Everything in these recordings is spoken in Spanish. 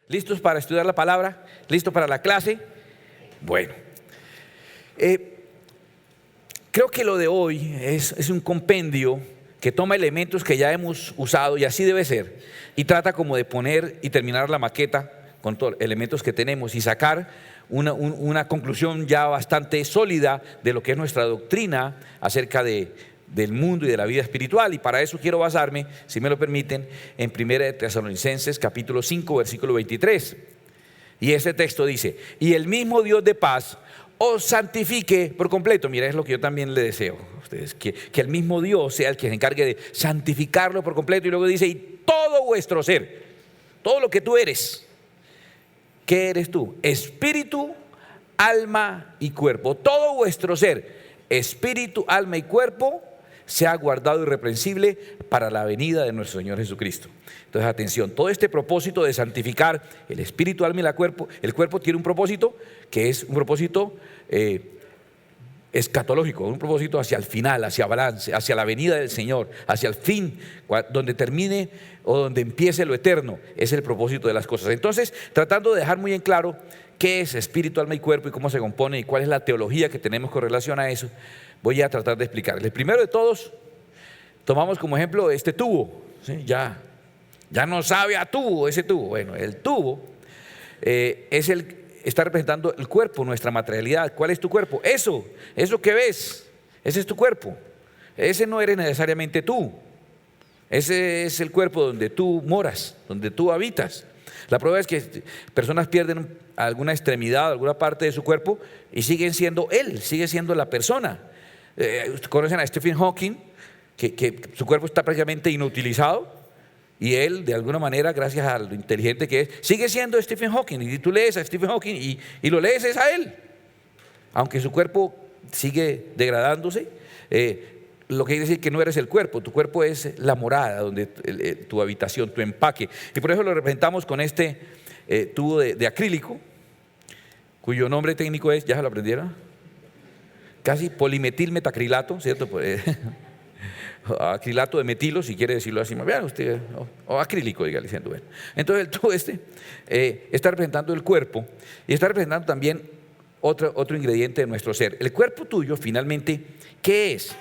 ¿Listos para estudiar la palabra? ¿Listos para la clase? Bueno, creo que lo de hoy es un compendio que toma elementos que ya hemos usado, y así debe ser, y trata como de poner y terminar la maqueta con todos los elementos que tenemos y sacar una conclusión ya bastante sólida de lo que es nuestra doctrina acerca del mundo y de la vida espiritual. Y para eso quiero basarme, si me lo permiten, en 1 Tesalonicenses capítulo 5 versículo 23. Y ese texto dice: y el mismo Dios de paz os santifique por completo. Mira, es lo que yo también le deseo a ustedes, que el mismo Dios sea el que se encargue de santificarlo por completo. Y luego dice: y todo vuestro ser, todo lo que tú eres. ¿Qué eres tú? Espíritu, alma y cuerpo. Todo vuestro ser, espíritu, alma y cuerpo, sea guardado irreprensible para la venida de nuestro Señor Jesucristo. Entonces, atención, todo este propósito de santificar el espíritu, alma y el cuerpo tiene un propósito que es un propósito escatológico, un propósito hacia el final, hacia balance, hacia la venida del Señor, hacia el fin, donde termine o donde empiece lo eterno. Es el propósito de las cosas. Entonces, tratando de dejar muy en claro qué es espíritu, alma y cuerpo y cómo se compone y cuál es la teología que tenemos con relación a eso, voy a tratar de explicarles. Primero de todos, tomamos como ejemplo este tubo, ¿sí? Ya no sabe a tubo ese tubo. Bueno, el tubo está representando el cuerpo, nuestra materialidad. ¿Cuál es tu cuerpo? Eso que ves, ese es tu cuerpo. Ese no eres necesariamente tú. Ese es el cuerpo donde tú moras, donde tú habitas. La prueba es que personas pierden alguna extremidad, alguna parte de su cuerpo y siguen siendo él, sigue siendo la persona. Conocen a Stephen Hawking, que su cuerpo está prácticamente inutilizado. Y él, de alguna manera, gracias a lo inteligente que es, sigue siendo Stephen Hawking. Y tú lees a Stephen Hawking y lo lees es a él. Aunque su cuerpo sigue degradándose, lo que quiere decir que no eres el cuerpo. Tu cuerpo es la morada, donde tu habitación, tu empaque. Y por eso lo representamos con este tubo de acrílico, cuyo nombre técnico es, ¿ya se lo aprendieron? Casi polimetilmetacrilato, ¿cierto? Acrilato de metilo, si quiere decirlo así, vean usted, o acrílico, dígale diciendo. Bueno. Entonces el tubo está representando el cuerpo y está representando también otro ingrediente de nuestro ser. El cuerpo tuyo, finalmente, ¿qué es?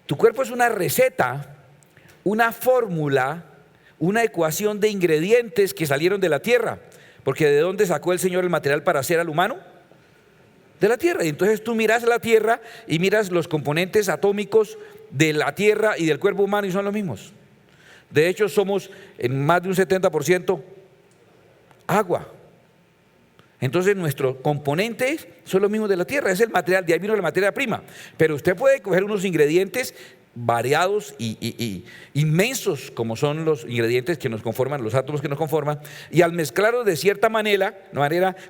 Tu cuerpo es una receta, una fórmula, una ecuación de ingredientes que salieron de la tierra. Porque ¿de dónde sacó el Señor el material para hacer al humano? De la tierra. Y entonces tú miras la tierra y miras los componentes atómicos de la tierra y del cuerpo humano y son los mismos. De hecho, somos en más de un 70% agua. Entonces nuestros componentes son los mismos de la tierra, es el material, de ahí vino la materia prima. Pero usted puede coger unos ingredientes variados y inmensos, como son los ingredientes que nos conforman, los átomos que nos conforman, y al mezclarlos de cierta manera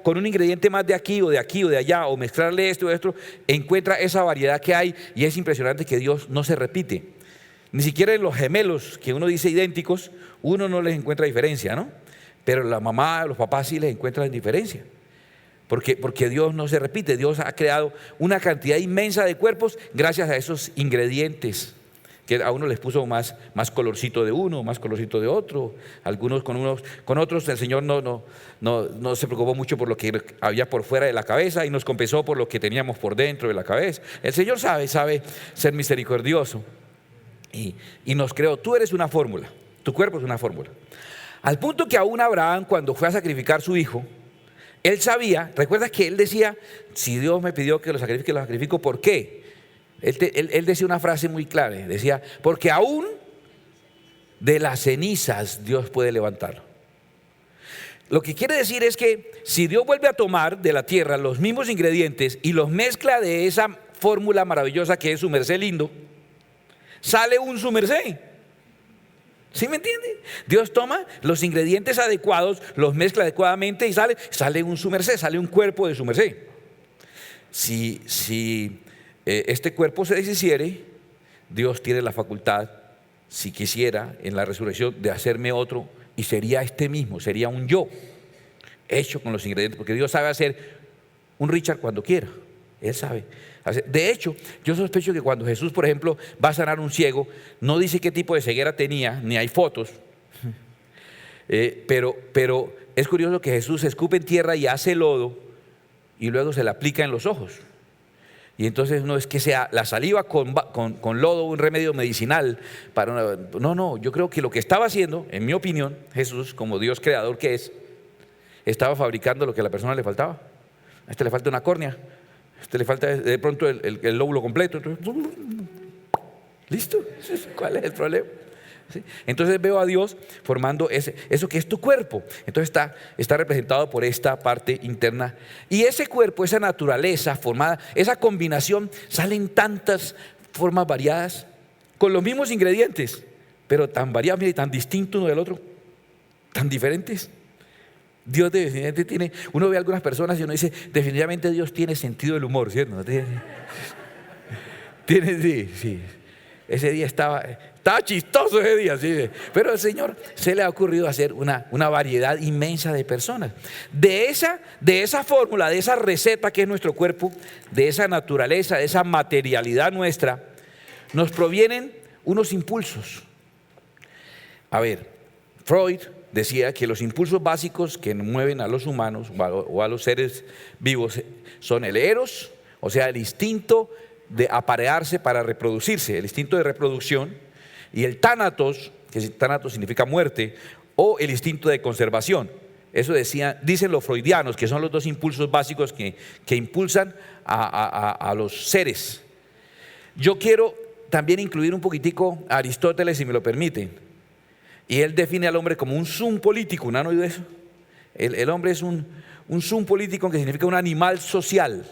con un ingrediente más de aquí o de allá, o mezclarle esto o esto, encuentra esa variedad que hay. Y es impresionante que Dios no se repite. Ni siquiera en los gemelos, que uno dice idénticos, uno no les encuentra diferencia, ¿no? Pero la mamá, los papás sí les encuentran diferencia. Porque Dios no se repite. Dios ha creado una cantidad inmensa de cuerpos gracias a esos ingredientes, que a uno les puso más colorcito de uno, más colorcito de otro. Algunos con otros el Señor no se preocupó mucho por lo que había por fuera de la cabeza y nos compensó por lo que teníamos por dentro de la cabeza. El Señor sabe ser misericordioso y nos creó. Tú eres una fórmula, tu cuerpo es una fórmula. Al punto que aún Abraham, cuando fue a sacrificar a su hijo, él sabía, ¿recuerdas que él decía: si Dios me pidió que lo sacrifico, ¿por qué? Él decía una frase muy clara, decía: porque aún de las cenizas Dios puede levantarlo. Lo que quiere decir es que si Dios vuelve a tomar de la tierra los mismos ingredientes y los mezcla de esa fórmula maravillosa que es su merced lindo, sale un su merced. ¿Sí me entiende? Dios toma los ingredientes adecuados, los mezcla adecuadamente y sale un su merced, sale un cuerpo de su merced. Si este cuerpo se deshiciere, Dios tiene la facultad, si quisiera, en la resurrección, de hacerme otro, y sería este mismo, sería un yo, hecho con los ingredientes, porque Dios sabe hacer un Richard cuando quiera. Él sabe. De hecho, yo sospecho que cuando Jesús, por ejemplo, va a sanar a un ciego, no dice qué tipo de ceguera tenía, ni hay fotos, pero es curioso que Jesús escupe en tierra y hace lodo y luego se le aplica en los ojos. Y entonces no es que sea la saliva con lodo un remedio medicinal para no, yo creo que lo que estaba haciendo, en mi opinión, Jesús, como Dios creador que es, estaba fabricando lo que a la persona le faltaba. A este le falta una córnea, a este le falta de pronto el lóbulo completo. Entonces, ¿listo? ¿Cuál es el problema? ¿Sí? Entonces veo a Dios formando eso que es tu cuerpo. Entonces está representado por esta parte interna. Y ese cuerpo, esa naturaleza formada, esa combinación, salen tantas formas variadas, con los mismos ingredientes, pero tan variables y tan distintos uno del otro, tan diferentes. Dios definitivamente tiene, uno ve a algunas personas y uno dice, definitivamente Dios tiene sentido del humor, ¿cierto? Sí. Ese día estaba chistoso ese día, sí. Pero al Señor se le ha ocurrido hacer una variedad inmensa de personas. De esa fórmula, de esa receta que es nuestro cuerpo, de esa naturaleza, de esa materialidad nuestra, nos provienen unos impulsos. A ver, Freud decía que los impulsos básicos que mueven a los humanos o a los seres vivos son el eros, o sea, el instinto de aparearse para reproducirse, el instinto de reproducción, y el tánatos, que tánatos significa muerte, o el instinto de conservación. Eso dicen los freudianos, que son los dos impulsos básicos que impulsan a los seres. Yo quiero también incluir un poquitico a Aristóteles, si me lo permiten, y él define al hombre como un zoom político. ¿No han oído eso? El hombre es un zoom político, que significa un animal social.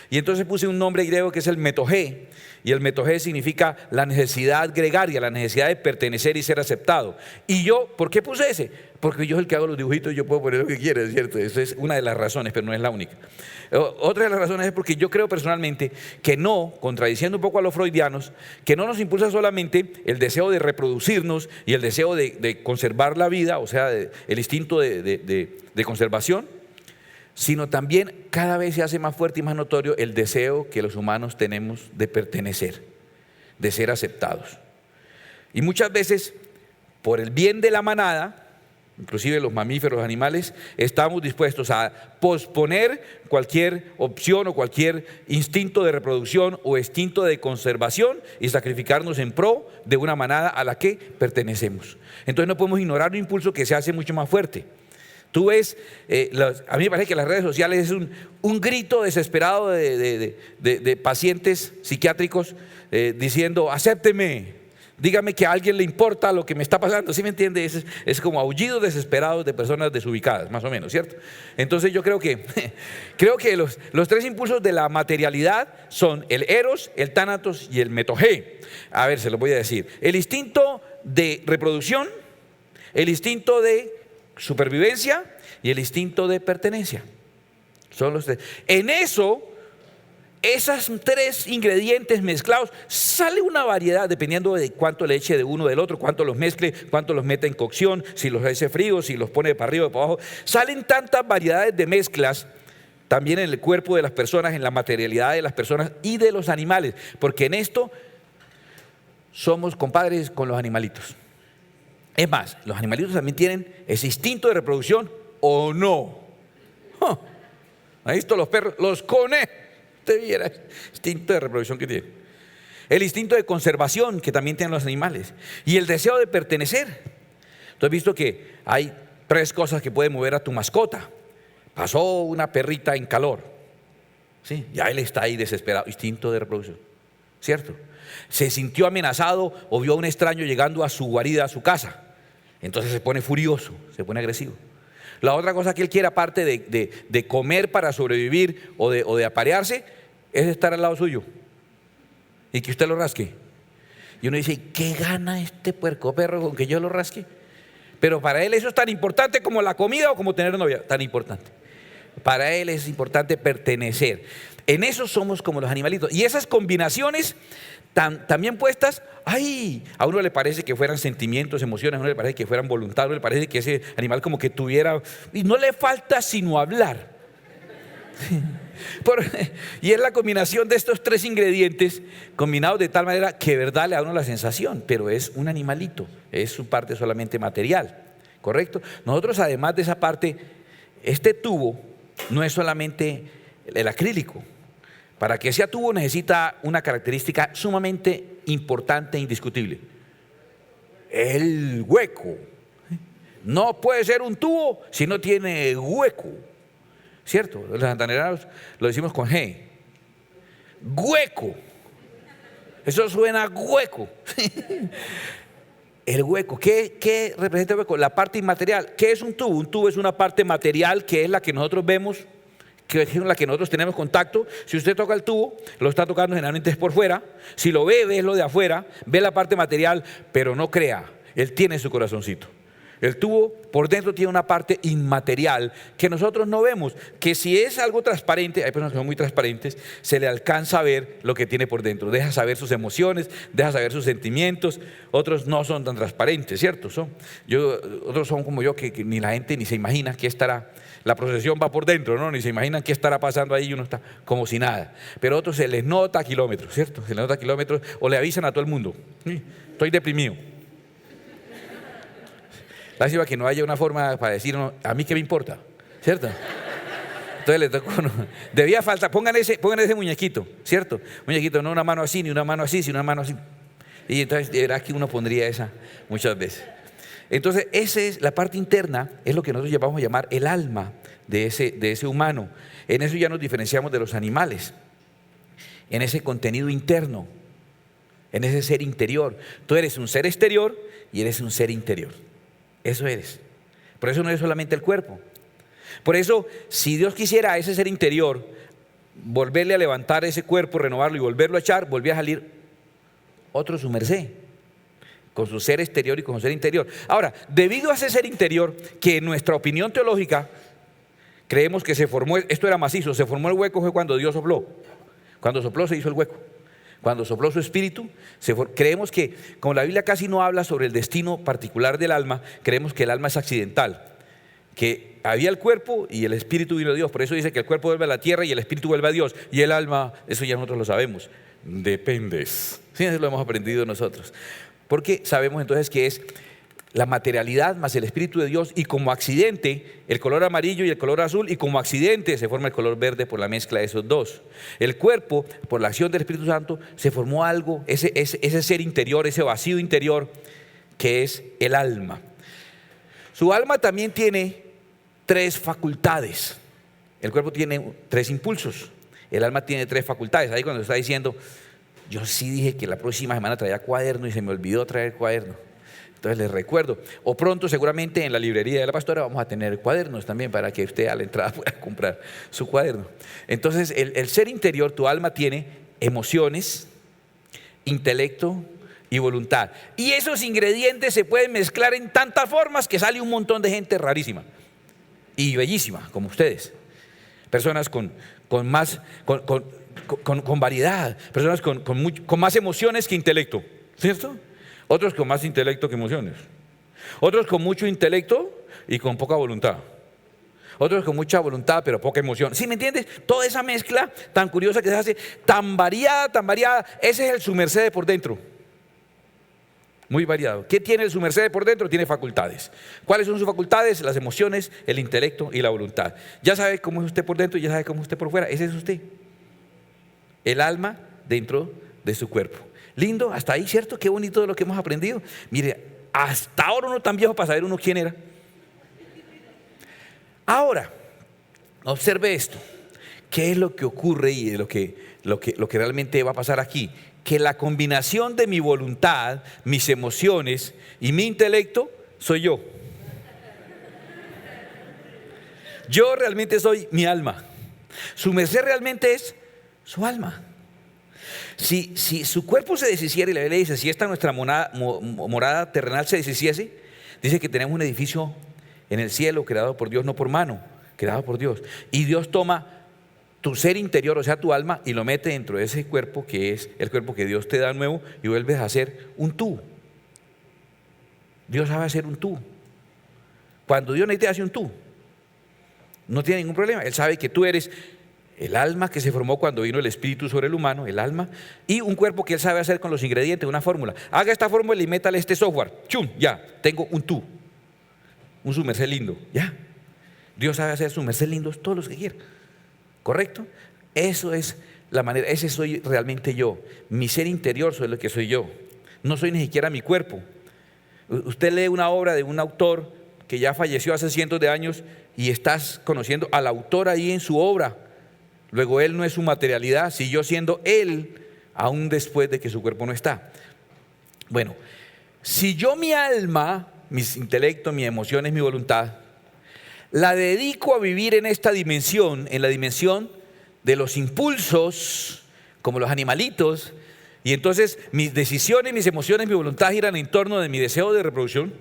Y entonces puse un nombre griego que es el metogé, y el metogé significa la necesidad gregaria, la necesidad de pertenecer y ser aceptado. Y yo, ¿por qué puse ese? Porque yo soy el que hago los dibujitos y yo puedo poner lo que quiera, ¿cierto? Esa es una de las razones, pero no es la única. Otra de las razones es porque yo creo personalmente que no, contradiciendo un poco a los freudianos, que no nos impulsa solamente el deseo de reproducirnos y el deseo de conservar la vida, o sea, el instinto de conservación, sino también cada vez se hace más fuerte y más notorio el deseo que los humanos tenemos de pertenecer, de ser aceptados. Y muchas veces, por el bien de la manada, inclusive los mamíferos, animales, estamos dispuestos a posponer cualquier opción o cualquier instinto de reproducción o instinto de conservación y sacrificarnos en pro de una manada a la que pertenecemos. Entonces no podemos ignorar un impulso que se hace mucho más fuerte. Tú ves, a mí me parece que las redes sociales es un grito desesperado de pacientes psiquiátricos diciendo, acépteme, dígame que a alguien le importa lo que me está pasando. ¿Sí me entiende? Es como aullidos desesperados de personas desubicadas, más o menos, ¿cierto? Entonces yo creo que los tres impulsos de la materialidad son el eros, el tánatos y el metogé. A ver, se los voy a decir. El instinto de reproducción, el instinto de supervivencia y el instinto de pertenencia. Son los tres. En eso, esos tres ingredientes mezclados, sale una variedad dependiendo de cuánto le eche de uno del otro, cuánto los mezcle, cuánto los meta en cocción, si los hace fríos, si los pone para arriba o para abajo. Salen tantas variedades de mezclas también en el cuerpo de las personas, en la materialidad de las personas y de los animales, porque en esto somos compadres con los animalitos. Es más, los animalitos también tienen ese instinto de reproducción, ¿o no? ¿Han visto los perros? Los conejos. Usted viera el instinto de reproducción que tienen. El instinto de conservación que también tienen los animales. Y el deseo de pertenecer. Tú has visto que hay tres cosas que pueden mover a tu mascota. Pasó una perrita en calor, ¿sí? Ya él está ahí desesperado. Instinto de reproducción, ¿cierto? Se sintió amenazado o vio a un extraño llegando a su guarida, a su casa. Entonces se pone furioso, se pone agresivo. La otra cosa que él quiere, aparte de comer para sobrevivir o de aparearse, es estar al lado suyo y que usted lo rasque. Y uno dice, ¿qué gana este puerco perro con que yo lo rasque? Pero para él eso es tan importante como la comida o como tener novia, tan importante. Para él es importante pertenecer. En eso somos como los animalitos. Y esas combinaciones también puestas, a uno le parece que fueran sentimientos, emociones, a uno le parece que fueran voluntad, a uno le parece que ese animal como que tuviera, y no le falta sino hablar. Y es la combinación de estos tres ingredientes combinados de tal manera que de verdad le da a uno la sensación, pero es un animalito, es su parte solamente material, ¿correcto? Nosotros, además de esa parte, este tubo no es solamente el acrílico. Para que sea tubo necesita una característica sumamente importante e indiscutible: el hueco. No puede ser un tubo si no tiene hueco, ¿cierto? Los santandereanos lo decimos con G. Hueco. Eso suena hueco. El hueco, ¿qué representa el hueco? La parte inmaterial. ¿Qué es un tubo? Un tubo es una parte material que es la que nosotros vemos, que es con la que nosotros tenemos contacto. Si usted toca el tubo, lo está tocando generalmente es por fuera. Si lo ve, ve lo de afuera, ve la parte material, pero no crea, él tiene su corazoncito. El tubo por dentro tiene una parte inmaterial que nosotros no vemos, que si es algo transparente, hay personas que son muy transparentes, se le alcanza a ver lo que tiene por dentro, deja saber sus emociones, deja saber sus sentimientos. Otros no son tan transparentes, ¿cierto? Otros son como yo, que ni la gente ni se imagina qué estará. La procesión va por dentro, ¿no? Ni se imaginan qué estará pasando ahí y uno está como si nada. Pero a otros se les nota a kilómetros, ¿cierto? Se les nota a kilómetros, o le avisan a todo el mundo: estoy deprimido. Lástima que no haya una forma para decir, no, a mí qué me importa, ¿cierto? Entonces le tocó, no, debía faltar, pongan ese muñequito, ¿cierto? Muñequito, no una mano así, ni una mano así, sino una mano así. Y entonces de verdad que uno pondría esa muchas veces. Entonces esa es la parte interna, es lo que nosotros vamos a llamar el alma de ese humano. En eso ya nos diferenciamos de los animales, en ese contenido interno, en ese ser interior. Tú eres un ser exterior y eres un ser interior. Eso eres. Por eso no es solamente el cuerpo. Por eso, si Dios quisiera a ese ser interior volverle a levantar ese cuerpo, renovarlo y volverlo a echar, volvía a salir otro su merced, con su ser exterior y con su ser interior. Ahora, debido a ese ser interior, que en nuestra opinión teológica creemos que se formó, esto era macizo, se formó el hueco fue cuando Dios sopló. Cuando sopló se hizo el hueco. Cuando sopló su espíritu, creemos que, como la Biblia casi no habla sobre el destino particular del alma, creemos que el alma es accidental, que había el cuerpo y el espíritu vino de Dios. Por eso dice que el cuerpo vuelve a la tierra y el espíritu vuelve a Dios. Y el alma, eso ya nosotros lo sabemos, dependes. Sí, eso lo hemos aprendido nosotros. Porque sabemos entonces que es la materialidad más el Espíritu de Dios, y como accidente el color amarillo y el color azul, y como accidente se forma el color verde por la mezcla de esos dos. El cuerpo, por la acción del Espíritu Santo, se formó algo, ese ser interior, ese vacío interior que es el alma. Su alma también tiene 3 facultades. El cuerpo tiene 3 impulsos, el alma tiene 3 facultades. Ahí cuando está diciendo, yo sí dije que la próxima semana traía cuaderno y se me olvidó traer cuaderno. Entonces les recuerdo, o pronto seguramente en la librería de la pastora vamos a tener cuadernos también para que usted a la entrada pueda comprar su cuaderno. Entonces el ser interior, tu alma, tiene emociones, intelecto y voluntad. Y esos ingredientes se pueden mezclar en tantas formas que sale un montón de gente rarísima y bellísima, como ustedes. Personas con variedad, personas con más emociones que intelecto, ¿cierto? Otros con más intelecto que emociones. Otros con mucho intelecto y con poca voluntad. Otros con mucha voluntad pero poca emoción. ¿Sí me entiendes? Toda esa mezcla tan curiosa que se hace, tan variada, ese es el su merced por dentro. Muy variado. ¿Qué tiene el su merced por dentro? Tiene facultades. ¿Cuáles son sus facultades? Las emociones, el intelecto y la voluntad. Ya sabe cómo es usted por dentro y ya sabe cómo es usted por fuera. Ese es usted. El alma dentro de su cuerpo. Lindo, hasta ahí, ¿cierto? Qué bonito lo que hemos aprendido. Mire, hasta ahora uno tan viejo para saber uno quién era. Ahora, observe esto. ¿Qué es lo que ocurre y lo que realmente va a pasar aquí? Que la combinación de mi voluntad, mis emociones y mi intelecto soy yo. Yo realmente soy mi alma. Su merced realmente es su alma. Si su cuerpo se deshiciera, y la Biblia dice, si esta nuestra morada terrenal se deshiciese, dice que tenemos un edificio en el cielo creado por Dios, no por mano, creado por Dios. Y Dios toma tu ser interior, o sea tu alma, y lo mete dentro de ese cuerpo que es el cuerpo que Dios te da nuevo, y vuelves a ser un tú. Dios sabe hacer un tú. Cuando Dios necesita hacer un tú, no tiene ningún problema. Él sabe que tú eres el alma que se formó cuando vino el espíritu sobre el humano, el alma, y un cuerpo que Él sabe hacer con los ingredientes, una fórmula. Haga esta fórmula y métale este software. ¡Chum! Ya, tengo un tú. un su merced lindo, ya. Dios sabe hacer su merced lindos todos los que quiera, ¿correcto? Eso es la manera, ese soy realmente yo. Mi ser interior soy lo que soy yo. No soy ni siquiera mi cuerpo. Usted lee una obra de un autor que ya falleció hace cientos de años y estás conociendo al autor ahí en su obra. Luego él no es su materialidad, siguió siendo él aún después de que su cuerpo no está. Bueno, si yo mi alma, mis intelectos, mis emociones, mi voluntad, la dedico a vivir en esta dimensión, en la dimensión de los impulsos, como los animalitos, y entonces mis decisiones, mis emociones, mi voluntad giran en torno de mi deseo de reproducción,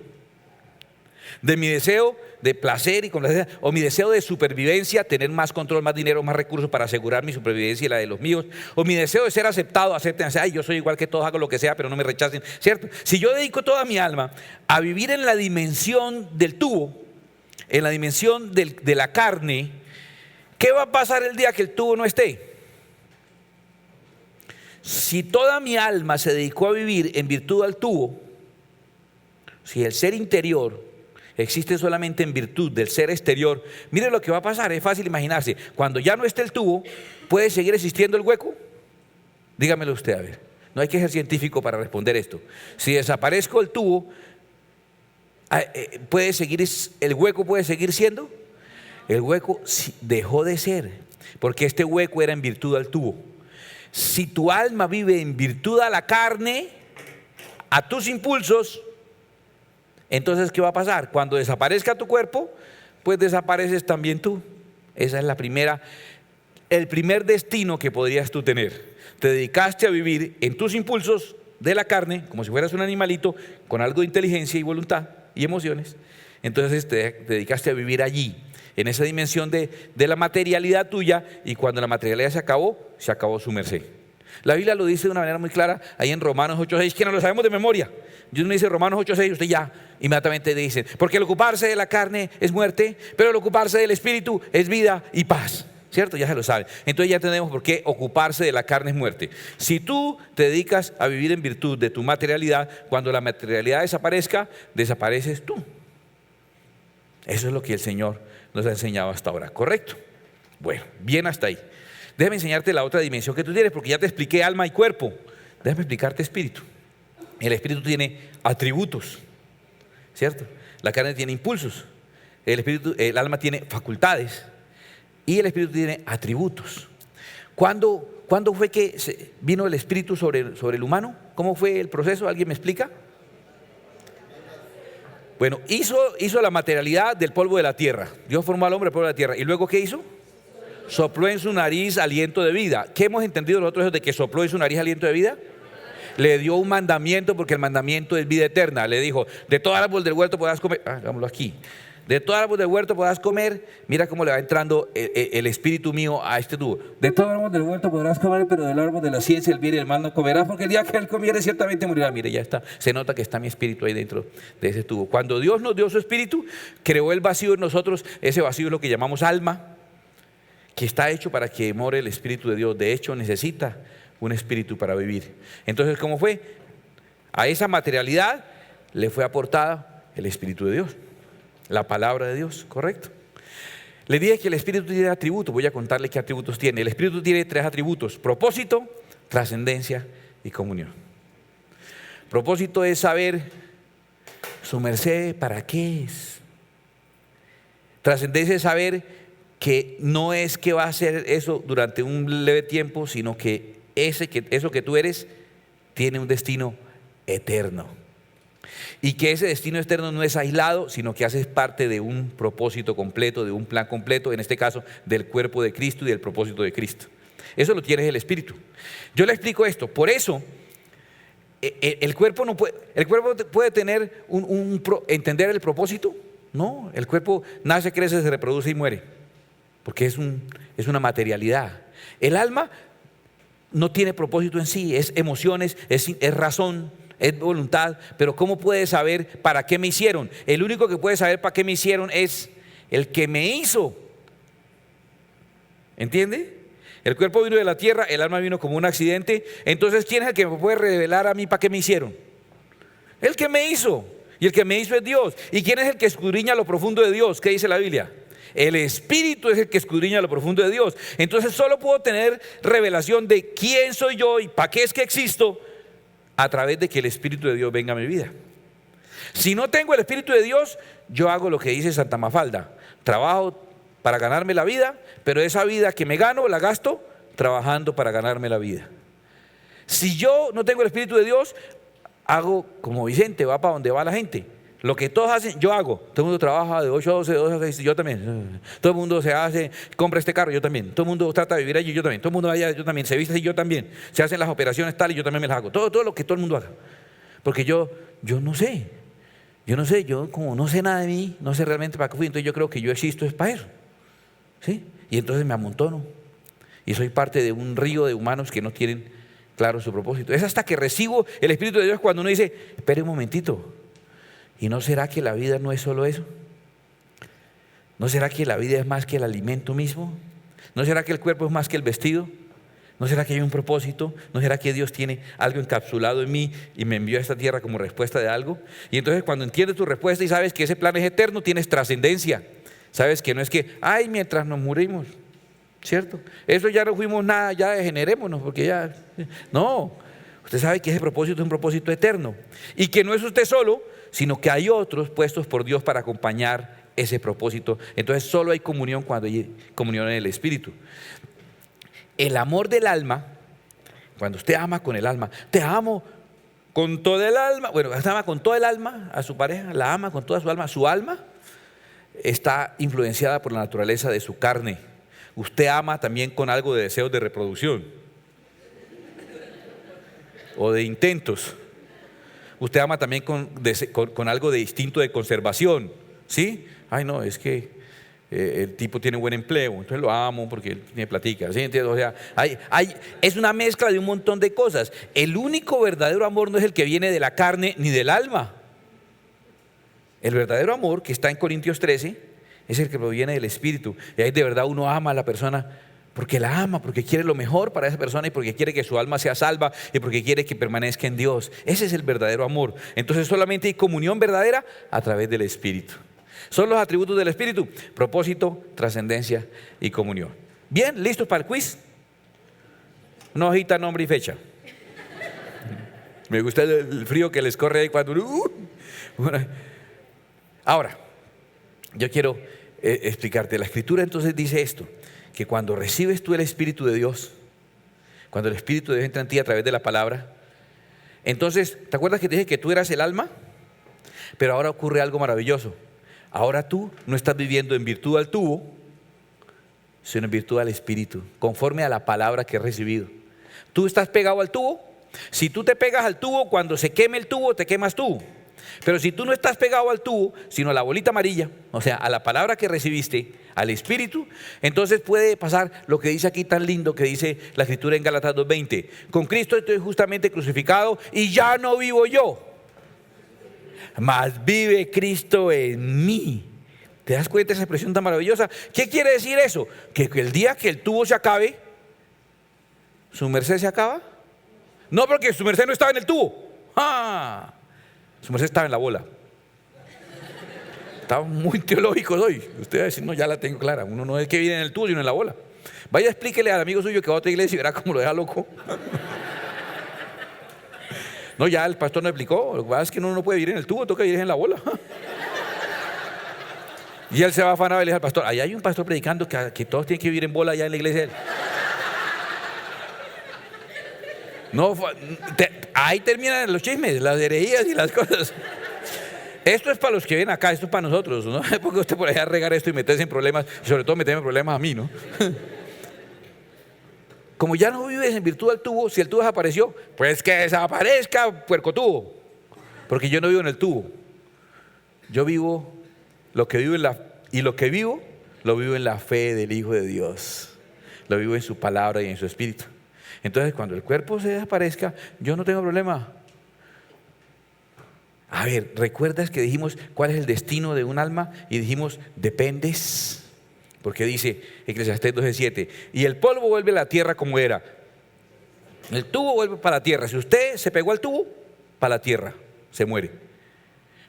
de mi deseo de placer y complacencia, o mi deseo de supervivencia, tener más control, más dinero, más recursos para asegurar mi supervivencia y la de los míos, o mi deseo de ser aceptado, acéptense, ay, yo soy igual que todos, hago lo que sea, pero no me rechacen, ¿cierto? Si yo dedico toda mi alma a vivir en la dimensión del tubo, en la dimensión de la carne, ¿qué va a pasar el día que el tubo no esté? Si toda mi alma se dedicó a vivir en virtud al tubo, si el ser interior existe solamente en virtud del ser exterior, mire lo que va a pasar, es fácil imaginarse. Cuando ya no esté el tubo, ¿puede seguir existiendo el hueco? Dígamelo usted, a ver. No hay que ser científico para responder esto. Si desaparezco el tubo, ¿puede seguir, el hueco puede seguir siendo? El hueco dejó de ser, porque este hueco era en virtud al tubo. Si tu alma vive en virtud a la carne, a tus impulsos, entonces ¿qué va a pasar? Cuando desaparezca tu cuerpo, pues desapareces también tú. Esa es el primer destino que podrías tú tener. Te dedicaste a vivir en tus impulsos de la carne, como si fueras un animalito, con algo de inteligencia y voluntad y emociones. Entonces te dedicaste a vivir allí, en esa dimensión de la materialidad tuya, y cuando la materialidad se acabó su merced. La Biblia lo dice de una manera muy clara, ahí en Romanos 8:6, que no lo sabemos de memoria. Dios me dice Romanos 8:6, usted ya inmediatamente dice, porque el ocuparse de la carne es muerte, pero el ocuparse del espíritu es vida y paz. ¿Cierto? Ya se lo sabe. Entonces ya entendemos por qué ocuparse de la carne es muerte. Si tú te dedicas a vivir en virtud de tu materialidad, cuando la materialidad desaparezca, desapareces tú. Eso es lo que el Señor nos ha enseñado hasta ahora, ¿correcto? Bueno, bien hasta ahí. Déjame enseñarte la otra dimensión que tú tienes, porque ya te expliqué alma y cuerpo. Déjame explicarte espíritu. El espíritu tiene atributos, ¿cierto? La carne tiene impulsos, el alma tiene facultades y el espíritu tiene atributos. ¿Cuándo fue que vino el espíritu sobre el humano? ¿Cómo fue el proceso? ¿Alguien me explica? Bueno, hizo la materialidad del polvo de la tierra. Dios formó al hombre del polvo de la tierra. ¿Y luego qué hizo? Sopló en su nariz aliento de vida. ¿Qué hemos entendido nosotros de que sopló en su nariz aliento de vida? Le dio un mandamiento, porque el mandamiento es vida eterna. Le dijo, de todo árbol del huerto podrás comer. Hagámoslo aquí. De todo árbol del huerto podrás comer. Mira cómo le va entrando el espíritu mío a este tubo. De todo árbol del huerto podrás comer, pero del árbol de la ciencia, el bien y el mal no comerás, porque el día que él comiere ciertamente morirá. Mire, ya está. Se nota que está mi espíritu ahí dentro de ese tubo. Cuando Dios nos dio su espíritu, creó el vacío en nosotros. Ese vacío es lo que llamamos alma, que está hecho para que more el espíritu de Dios. De hecho, necesita un espíritu para vivir. Entonces, ¿cómo fue? A esa materialidad le fue aportada el espíritu de Dios, la palabra de Dios, ¿correcto? Le dije que el espíritu tiene atributos. Voy a contarle qué atributos tiene. El espíritu tiene 3 atributos: propósito, trascendencia y comunión. Propósito es saber su merced para qué es. Trascendencia es saber que no es que va a hacer eso durante un leve tiempo, sino que eso que tú eres tiene un destino eterno. Y que ese destino eterno no es aislado, sino que haces parte de un propósito completo, de un plan completo, en este caso del cuerpo de Cristo y del propósito de Cristo. Eso lo tiene el espíritu. Yo le explico esto. Por eso el cuerpo puede tener entender el propósito. No, el cuerpo nace, crece, se reproduce y muere, porque es una materialidad. El alma no tiene propósito en sí, es emociones, es razón, es voluntad. Pero ¿cómo puede saber para qué me hicieron? El único que puede saber para qué me hicieron es el que me hizo. ¿Entiende? El cuerpo vino de la tierra, el alma vino como un accidente. Entonces, ¿quién es el que me puede revelar a mí para qué me hicieron? El que me hizo. Y el que me hizo es Dios. ¿Y quién es el que escudriña lo profundo de Dios? ¿Qué dice la Biblia? El Espíritu es el que escudriña lo profundo de Dios. Entonces solo puedo tener revelación de quién soy yo y para qué es que existo a través de que el Espíritu de Dios venga a mi vida. Si no tengo el Espíritu de Dios, yo hago lo que dice Santa Mafalda. Trabajo para ganarme la vida, pero esa vida que me gano la gasto trabajando para ganarme la vida. Si yo no tengo el Espíritu de Dios, hago como Vicente, va para donde va la gente. Lo que todos hacen, yo hago. Todo el mundo trabaja de 8 a 12, de 12 a 6, yo también. Todo el mundo compra este carro, yo también. Todo el mundo trata de vivir allí, yo también. Todo el mundo vaya, yo también. Se viste así, yo también. Se hacen las operaciones tal y yo también me las hago. Todo lo que todo el mundo haga. Porque yo no sé. Yo como no sé nada de mí, no sé realmente para qué fui, entonces yo creo que yo existo es para eso. ¿Sí? Y entonces me amontono. Y soy parte de un río de humanos que no tienen claro su propósito. Es hasta que recibo el Espíritu de Dios cuando uno dice, espere un momentito. ¿Y no será que la vida no es solo eso? ¿No será que la vida es más que el alimento mismo? ¿No será que el cuerpo es más que el vestido? ¿No será que hay un propósito? ¿No será que Dios tiene algo encapsulado en mí y me envió a esta tierra como respuesta de algo? Y entonces cuando entiendes tu respuesta y sabes que ese plan es eterno, tienes trascendencia. Sabes que no es que, ay, mientras nos morimos, ¿cierto? Eso ya no fuimos nada, ya degenerémonos, porque ya... No, usted sabe que ese propósito es un propósito eterno. Y que no es usted solo, sino que hay otros puestos por Dios para acompañar ese propósito. Entonces solo hay comunión cuando hay comunión en el Espíritu. El amor del alma, cuando usted ama con el alma, te amo con todo el alma, bueno, usted ama con todo el alma a su pareja, la ama con toda su alma está influenciada por la naturaleza de su carne. Usted ama también con algo de deseos de reproducción o de intentos. Usted ama también con algo de instinto de conservación, ¿sí? Ay, no, es que el tipo tiene buen empleo, entonces lo amo porque él tiene platica, ¿sí? Entonces, o sea, es una mezcla de un montón de cosas. El único verdadero amor no es el que viene de la carne ni del alma. El verdadero amor que está en Corintios 13 es el que proviene del Espíritu. Y ahí de verdad uno ama a la persona porque la ama, porque quiere lo mejor para esa persona y porque quiere que su alma sea salva y porque quiere que permanezca en Dios. Ese es el verdadero amor. Entonces solamente hay comunión verdadera a través del Espíritu. Son los atributos del Espíritu: propósito, trascendencia y comunión. Bien, ¿listos para el quiz? Una hojita, nombre y fecha. Me gusta el frío que les corre ahí cuando... Ahora, yo quiero explicarte. La Escritura entonces dice esto, que cuando recibes tú el Espíritu de Dios, cuando el Espíritu de Dios entra en ti a través de la palabra, entonces, ¿te acuerdas que te dije que tú eras el alma? Pero ahora ocurre algo maravilloso. Ahora tú no estás viviendo en virtud al tubo, sino en virtud al Espíritu, conforme a la palabra que has recibido. Tú estás pegado al tubo. Si tú te pegas al tubo, cuando se queme el tubo, te quemas tú. Pero si tú no estás pegado al tubo, sino a la bolita amarilla, o sea, a la palabra que recibiste, al Espíritu, entonces puede pasar lo que dice aquí tan lindo, que dice la Escritura en Gálatas 2:20. Con Cristo estoy justamente crucificado y ya no vivo yo, mas vive Cristo en mí. ¿Te das cuenta de esa expresión tan maravillosa? ¿Qué quiere decir eso? Que el día que el tubo se acabe, ¿su merced se acaba? No, porque su merced no estaba en el tubo. ¡Ah! Su merced estaba en la bola. Estamos muy teológicos hoy. Usted va a decir, no, ya la tengo clara. Uno no es que viene en el tubo, sino en la bola. Vaya, explíquele al amigo suyo que va a otra iglesia y verá cómo lo deja loco. No, ya el pastor no explicó. Lo que pasa es que uno no puede vivir en el tubo, toca vivir en la bola. Y él se va afanado y le dice al pastor, ahí hay un pastor predicando que todos tienen que vivir en bola allá en la iglesia. No, ahí terminan los chismes, las herejías y las cosas. Esto es para los que ven acá, esto es para nosotros, ¿no? Porque usted por allá regar esto y meterse en problemas, y sobre todo meterme en problemas a mí, ¿no? Como ya no vives en virtud del tubo, si el tubo desapareció, pues que desaparezca, puerco tubo. Porque yo no vivo en el tubo. Yo vivo lo que vivo lo que vivo, lo vivo en la fe del Hijo de Dios. Lo vivo en su palabra y en su Espíritu. Entonces, cuando el cuerpo se desaparezca, yo no tengo problema. A ver, ¿recuerdas que dijimos cuál es el destino de un alma? Y dijimos, dependes. Porque dice Eclesiastés 12:7, y el polvo vuelve a la tierra como era. El tubo vuelve para la tierra. Si usted se pegó al tubo, para la tierra, se muere.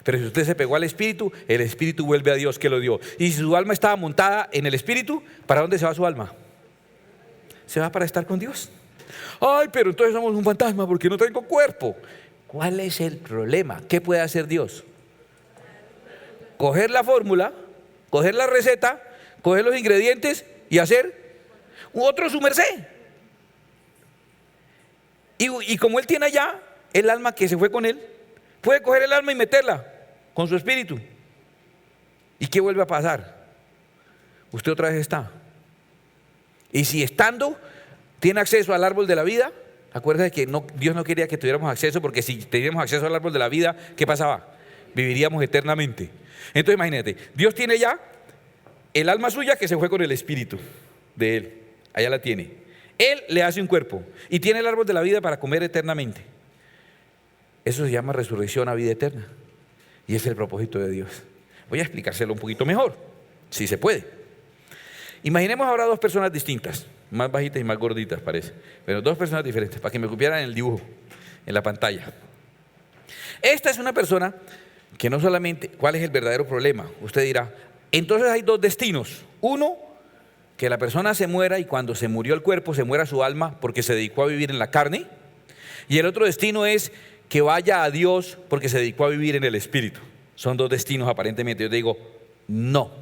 Pero si usted se pegó al Espíritu, el Espíritu vuelve a Dios que lo dio. Y si su alma estaba montada en el Espíritu, ¿para dónde se va su alma? Se va para estar con Dios. Ay, pero entonces somos un fantasma porque no tengo cuerpo. ¿Cuál es el problema? ¿Qué puede hacer Dios? Coger la fórmula, coger la receta, coger los ingredientes y hacer otro su merced. Y como Él tiene allá el alma que se fue con Él, puede coger el alma y meterla con su espíritu. ¿Y qué vuelve a pasar? Usted otra vez está. Y si estando tiene acceso al árbol de la vida, acuérdate que Dios no quería que tuviéramos acceso, porque si teníamos acceso al árbol de la vida, ¿qué pasaba? Viviríamos eternamente. Entonces imagínate, Dios tiene ya el alma suya que se fue con el espíritu de Él. Allá la tiene. Él le hace un cuerpo y tiene el árbol de la vida para comer eternamente. Eso se llama resurrección a vida eterna. Y ese es el propósito de Dios. Voy a explicárselo un poquito mejor, si se puede. Imaginemos ahora dos personas distintas, más bajitas y más gorditas parece, pero dos personas diferentes, para que me cupieran en el dibujo, en la pantalla. Esta es una persona que no solamente, ¿cuál es el verdadero problema? Usted dirá, entonces hay dos destinos. Uno, que la persona se muera y cuando se murió el cuerpo se muera su alma porque se dedicó a vivir en la carne. Y el otro destino es que vaya a Dios porque se dedicó a vivir en el Espíritu. Son dos destinos aparentemente. Yo te digo, no.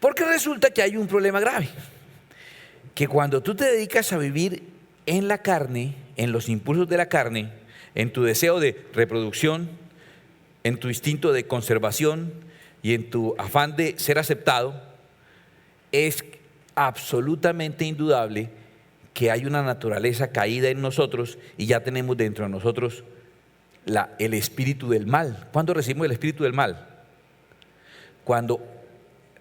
Porque resulta que hay un problema grave. Que cuando tú te dedicas a vivir en la carne, en los impulsos de la carne, en tu deseo de reproducción, en tu instinto de conservación y en tu afán de ser aceptado, es absolutamente indudable que hay una naturaleza caída en nosotros y ya tenemos dentro de nosotros el espíritu del mal. ¿Cuándo recibimos el espíritu del mal? Cuando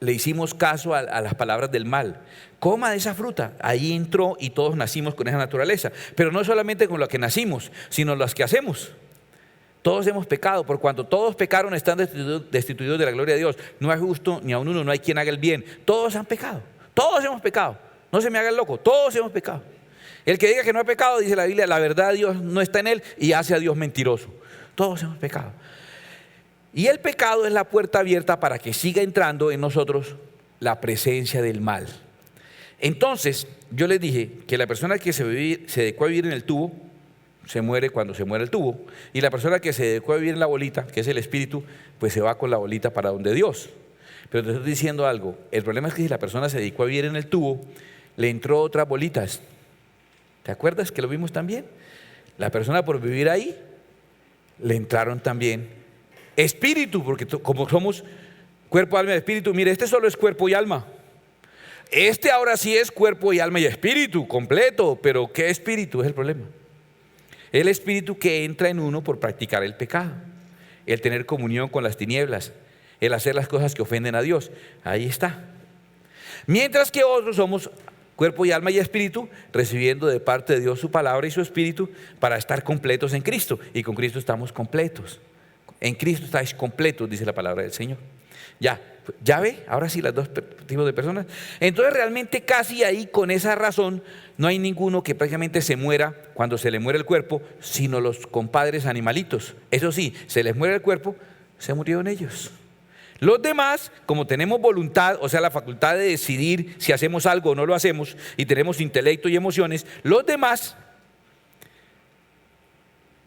le hicimos caso a las palabras del mal. Coma de esa fruta. Ahí entró y todos nacimos con esa naturaleza. Pero no solamente con lo que nacimos, sino las que hacemos. Todos hemos pecado, por cuanto todos pecaron están destituidos de la gloria de Dios. No hay justo ni aun uno, no hay quien haga el bien. Todos han pecado, todos hemos pecado. No se me haga el loco, todos hemos pecado. El que diga que no ha pecado, dice la Biblia, la verdad de Dios no está en él y hace a Dios mentiroso. Todos hemos pecado. Y el pecado es la puerta abierta para que siga entrando en nosotros la presencia del mal. Entonces, yo les dije que la persona que se dedicó a vivir en el tubo, se muere cuando se muere el tubo. Y la persona que se dedicó a vivir en la bolita, que es el espíritu, pues se va con la bolita para donde Dios. Pero te estoy diciendo algo, el problema es que si la persona se dedicó a vivir en el tubo, le entró otras bolitas. ¿Te acuerdas que lo vimos también? La persona por vivir ahí, le entraron también espíritu, porque como somos cuerpo, alma y espíritu, mire, este solo es cuerpo y alma. Este ahora sí es cuerpo y alma y espíritu completo, pero ¿qué espíritu es el problema? El espíritu que entra en uno por practicar el pecado, el tener comunión con las tinieblas, el hacer las cosas que ofenden a Dios. Ahí está. Mientras que otros somos cuerpo y alma y espíritu, recibiendo de parte de Dios su palabra y su espíritu para estar completos en Cristo. Y con Cristo estamos completos. En Cristo estáis completos, dice la palabra del Señor. Ya ve, ahora sí las dos tipos de personas. Entonces realmente casi ahí con esa razón no hay ninguno que prácticamente se muera cuando se le muere el cuerpo, sino los compadres animalitos. Eso sí, se les muere el cuerpo, se murieron ellos. Los demás, como tenemos voluntad, o sea la facultad de decidir si hacemos algo o no lo hacemos, y tenemos intelecto y emociones, los demás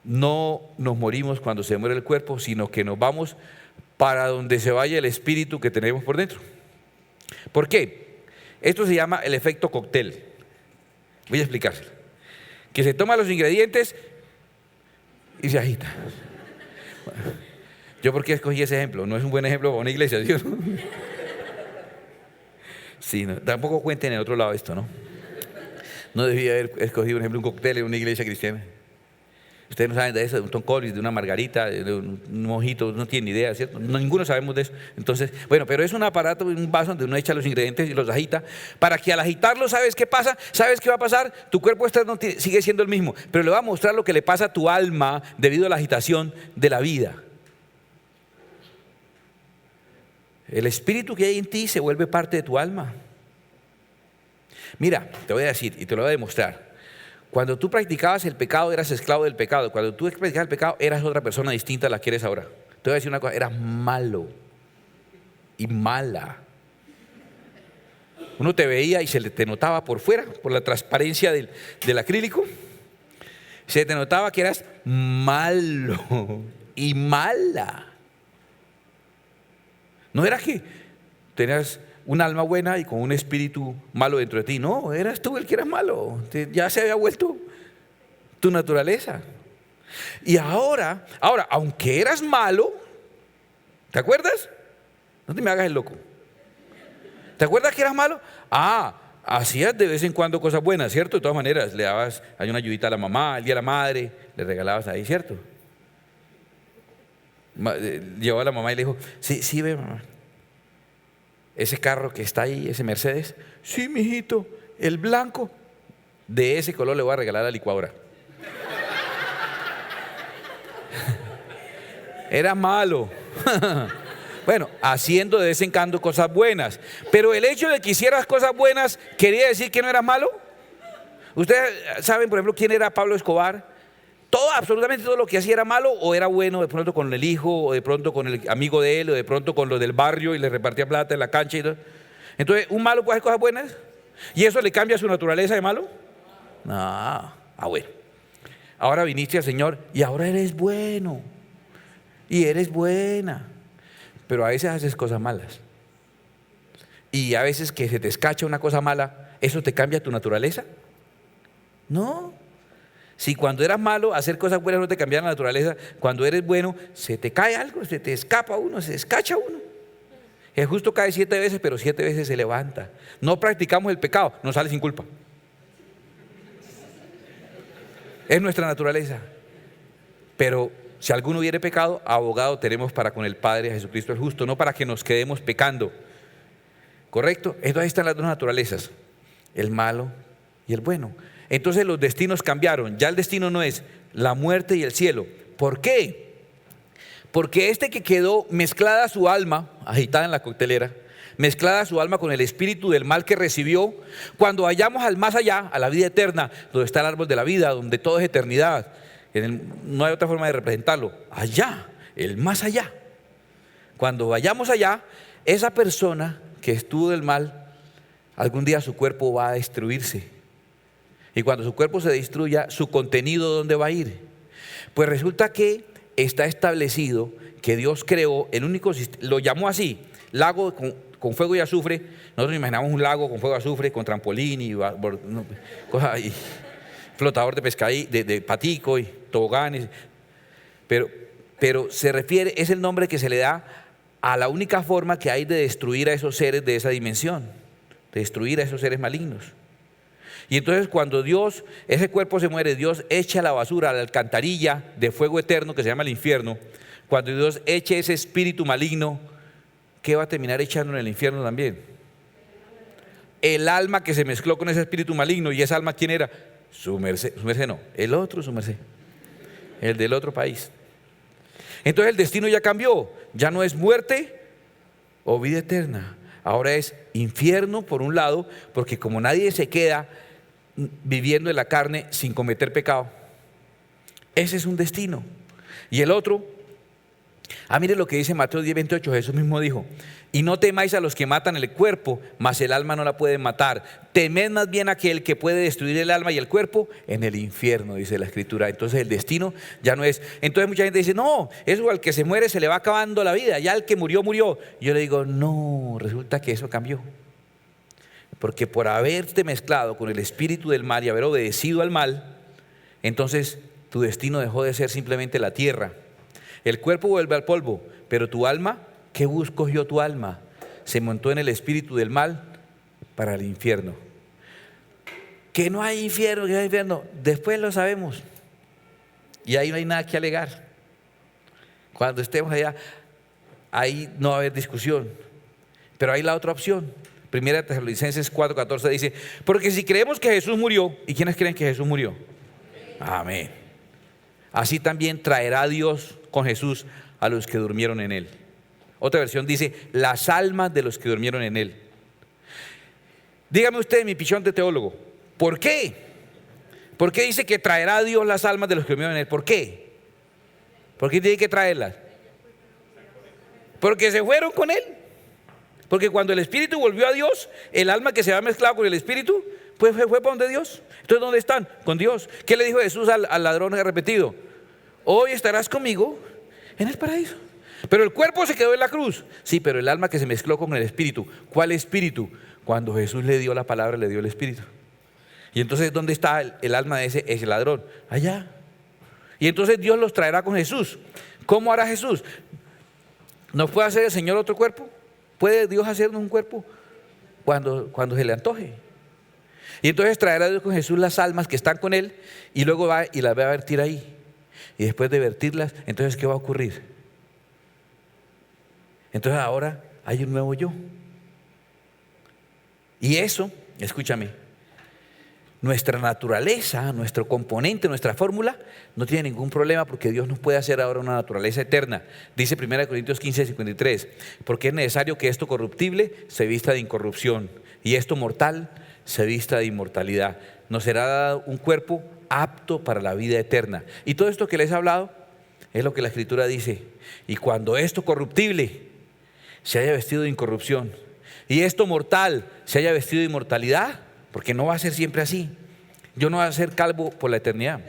no nos morimos cuando se muere el cuerpo, sino que nos vamos para donde se vaya el espíritu que tenemos por dentro. ¿Por qué? Esto se llama el efecto cóctel. Voy a explicárselo. Que se toman los ingredientes y se agita. ¿Yo por qué escogí ese ejemplo? No es un buen ejemplo para una iglesia, ¿sí? Sí, no, tampoco cuenten en otro lado esto, ¿no? No debía haber escogido, por ejemplo, un cóctel en una iglesia cristiana. Ustedes no saben de eso, de un Tom Collins, de una margarita, de un mojito, no tienen ni idea, ¿cierto? No, ninguno sabemos de eso. Entonces, bueno, pero es un aparato, un vaso donde uno echa los ingredientes y los agita, para que al agitarlo, ¿sabes qué pasa? ¿Sabes qué va a pasar? Tu cuerpo sigue siendo el mismo, pero le va a mostrar lo que le pasa a tu alma debido a la agitación de la vida. El espíritu que hay en ti se vuelve parte de tu alma. Mira, te voy a decir y te lo voy a demostrar. Cuando tú practicabas el pecado, eras esclavo del pecado. Cuando tú practicabas el pecado, eras otra persona distinta a la que eres ahora. Te voy a decir una cosa, eras malo y mala. Uno te veía y te notaba por fuera, por la transparencia del acrílico, se te notaba que eras malo y mala. No era que tenías un alma buena y con un espíritu malo dentro de ti. No, eras tú el que eras malo. Ya se había vuelto tu naturaleza. Y ahora, aunque eras malo, ¿te acuerdas? No te me hagas el loco. ¿Te acuerdas que eras malo? Hacías de vez en cuando cosas buenas, ¿cierto? De todas maneras, le dabas hay una ayudita a la mamá, el día de la madre, le regalabas ahí, ¿cierto? Llevó a la mamá y le dijo, sí, ve mamá, ese carro que está ahí, ese Mercedes, sí, mijito, el blanco, de ese color le voy a regalar la licuadora. Era malo. Bueno, haciendo de vez en cuando cosas buenas. Pero el hecho de que hicieras cosas buenas, ¿quería decir que no eras malo? Ustedes saben, por ejemplo, quién era Pablo Escobar. Absolutamente todo lo que hacía era malo, o era bueno de pronto con el hijo, o de pronto con el amigo de él, o de pronto con los del barrio y le repartía plata en la cancha y todo. Entonces, ¿un malo puede hacer cosas buenas? ¿Y eso le cambia su naturaleza de malo? No. Bueno. Ahora viniste al Señor y ahora eres bueno. Y eres buena. Pero a veces haces cosas malas. Y a veces que se te escacha una cosa mala, ¿eso te cambia tu naturaleza? No. Si cuando eras malo, hacer cosas buenas no te cambia la naturaleza, cuando eres bueno, se te cae algo, se te escapa uno, se escacha uno. El justo cae 7 veces, pero 7 veces se levanta. No practicamos el pecado, nos sale sin culpa. Es nuestra naturaleza. Pero si alguno hubiere pecado, abogado tenemos para con el Padre, Jesucristo el justo, no para que nos quedemos pecando. ¿Correcto? Entonces ahí están las dos naturalezas, el malo y el bueno. Entonces los destinos cambiaron. Ya el destino no es la muerte y el cielo. ¿Por qué? Porque este que quedó mezclada su alma, agitada en la coctelera, mezclada su alma con el espíritu del mal que recibió, cuando vayamos al más allá, a la vida eterna, donde está el árbol de la vida, donde todo es eternidad, no hay otra forma de representarlo, allá, el más allá. Cuando vayamos allá, esa persona que estuvo del mal, algún día su cuerpo va a destruirse. Y cuando su cuerpo se destruya, su contenido, ¿dónde va a ir? Pues resulta que está establecido que Dios creó el único sistema, lo llamó así, lago con fuego y azufre. Nosotros imaginamos un lago con fuego y azufre, con trampolín y cosas, y flotador de pescadí, de patico y toboganes. Pero se refiere, es el nombre que se le da a la única forma que hay de destruir a esos seres de esa dimensión, de destruir a esos seres malignos. Y entonces cuando ese cuerpo se muere, Dios echa a la basura, a la alcantarilla de fuego eterno que se llama el infierno. Cuando Dios eche ese espíritu maligno, ¿qué va a terminar echando en el infierno también? El alma que se mezcló con ese espíritu maligno. ¿Y esa alma quién era? Su merced no, el otro su merced, el del otro país. Entonces el destino ya cambió, ya no es muerte o vida eterna, ahora es infierno por un lado, porque como nadie se queda viviendo en la carne sin cometer pecado, ese es un destino. Y el otro, mire lo que dice Mateo 10:28, Jesús mismo dijo: y no temáis a los que matan el cuerpo, mas el alma no la pueden matar. Temed más bien a aquel que puede destruir el alma y el cuerpo en el infierno, dice la Escritura. Entonces el destino ya no es. Entonces mucha gente dice: no, eso al que se muere se le va acabando la vida, ya el que murió, murió. Yo le digo: no, resulta que eso cambió. Porque por haberte mezclado con el espíritu del mal y haber obedecido al mal, entonces tu destino dejó de ser simplemente la tierra. El cuerpo vuelve al polvo, pero tu alma, ¿qué busco yo? Tu alma se montó en el espíritu del mal para el infierno. Que no hay infierno, que no hay infierno, después lo sabemos. Y ahí no hay nada que alegar. Cuando estemos allá, ahí no va a haber discusión. Pero hay la otra opción. Primera Tesalonicenses 4:14 dice: porque si creemos que Jesús murió, ¿y quiénes creen que Jesús murió? Amén. Así también traerá Dios con Jesús a los que durmieron en él. Otra versión dice: las almas de los que durmieron en él. Dígame usted, mi pichón de teólogo, ¿por qué? ¿Por qué dice que traerá Dios las almas de los que durmieron en él? ¿Por qué? ¿Por qué tiene que traerlas? Porque se fueron con él. Porque cuando el espíritu volvió a Dios, el alma que se había mezclado con el espíritu, pues fue para donde Dios. Entonces, ¿dónde están? Con Dios. ¿Qué le dijo Jesús al ladrón repetido? Hoy estarás conmigo en el paraíso. Pero el cuerpo se quedó en la cruz. Sí, pero el alma que se mezcló con el espíritu. ¿Cuál espíritu? Cuando Jesús le dio la palabra, le dio el espíritu. Y entonces, ¿dónde está el alma de ese ladrón? Allá. Y entonces Dios los traerá con Jesús. ¿Cómo hará Jesús? ¿Nos puede hacer el Señor otro cuerpo? ¿Puede Dios hacernos un cuerpo? Cuando se le antoje. Y entonces traerá Dios con Jesús las almas que están con Él y luego va y las va a vertir ahí. Y después de vertirlas, entonces ¿qué va a ocurrir? Entonces ahora hay un nuevo yo. Y eso, escúchame, nuestra naturaleza, nuestro componente, nuestra fórmula, no tiene ningún problema porque Dios nos puede hacer ahora una naturaleza eterna. Dice 1 Corintios 15:53, porque es necesario que esto corruptible se vista de incorrupción y esto mortal se vista de inmortalidad. Nos será dado un cuerpo apto para la vida eterna. Y todo esto que les he hablado es lo que la Escritura dice. Y cuando esto corruptible se haya vestido de incorrupción y esto mortal se haya vestido de inmortalidad, porque no va a ser siempre así. Yo no voy a ser calvo por la eternidad.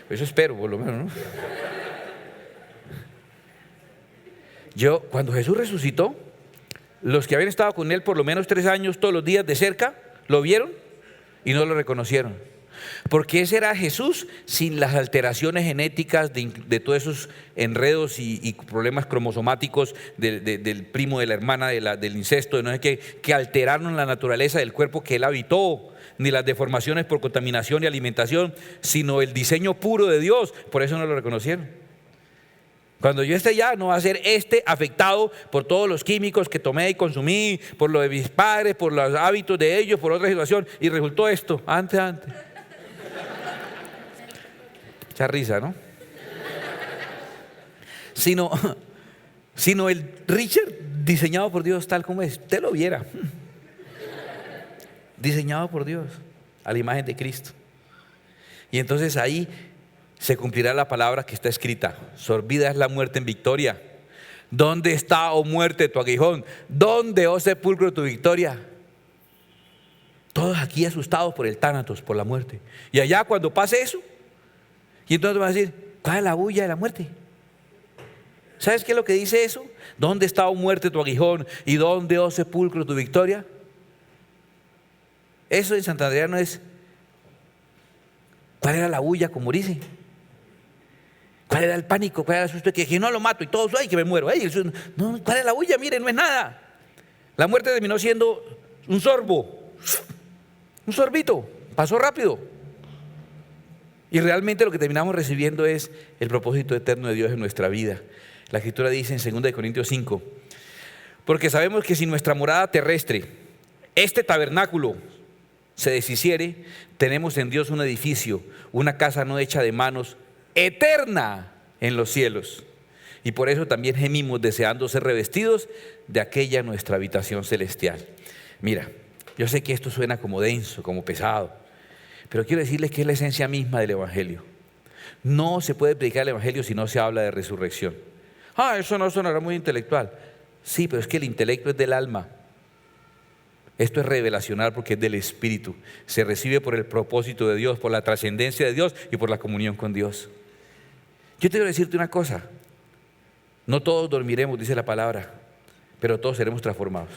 Eso espero, por lo menos, ¿no? Cuando Jesús resucitó, los que habían estado con Él por lo menos 3 años, todos los días de cerca, lo vieron y no lo reconocieron. Porque ese era Jesús sin las alteraciones genéticas de todos esos enredos y problemas cromosomáticos del primo, de la hermana, del incesto, de no sé qué, que alteraron la naturaleza del cuerpo que Él habitó, ni las deformaciones por contaminación y alimentación, sino el diseño puro de Dios. Por eso no lo reconocieron. Cuando yo esté ya, no va a ser afectado por todos los químicos que tomé y consumí, por lo de mis padres, por los hábitos de ellos, por otra situación, y resultó esto, antes. Mucha risa, ¿no? Sino el Richard diseñado por Dios tal como es. Usted lo viera. Diseñado por Dios a la imagen de Cristo. Y entonces ahí se cumplirá la palabra que está escrita: sorbida es la muerte en victoria. ¿Dónde está, oh muerte, tu aguijón? ¿Dónde, oh sepulcro, tu victoria? Todos aquí asustados por el tánatos, por la muerte. Y allá cuando pase eso, y entonces van a decir: ¿cuál es la bulla de la muerte? ¿Sabes qué es lo que dice eso? ¿Dónde está, oh muerte, tu aguijón? ¿Y dónde, oh sepulcro, tu victoria? Eso en santandereano es: ¿cuál era la bulla, como dice? ¿Cuál era el pánico? ¿Cuál era el susto? Que no lo mato y todos, ¡ay, que me muero! ¡Ay! No, ¿cuál es la bulla? Miren, no es nada. La muerte terminó siendo un sorbo, un sorbito, pasó rápido. Y realmente lo que terminamos recibiendo es el propósito eterno de Dios en nuestra vida. La Escritura dice en 2 Corintios 5, porque sabemos que si nuestra morada terrestre, este tabernáculo, se deshiciere, tenemos en Dios un edificio, una casa no hecha de manos, eterna en los cielos. Y por eso también gemimos deseando ser revestidos de aquella nuestra habitación celestial. Mira, yo sé que esto suena como denso, como pesado, pero quiero decirles que es la esencia misma del Evangelio. No se puede predicar el Evangelio si no se habla de resurrección. Eso no sonará muy intelectual. Sí, pero es que el intelecto es del alma. Esto es revelacional porque es del Espíritu. Se recibe por el propósito de Dios, por la trascendencia de Dios y por la comunión con Dios. Yo te quiero decirte una cosa. No todos dormiremos, dice la palabra, pero todos seremos transformados.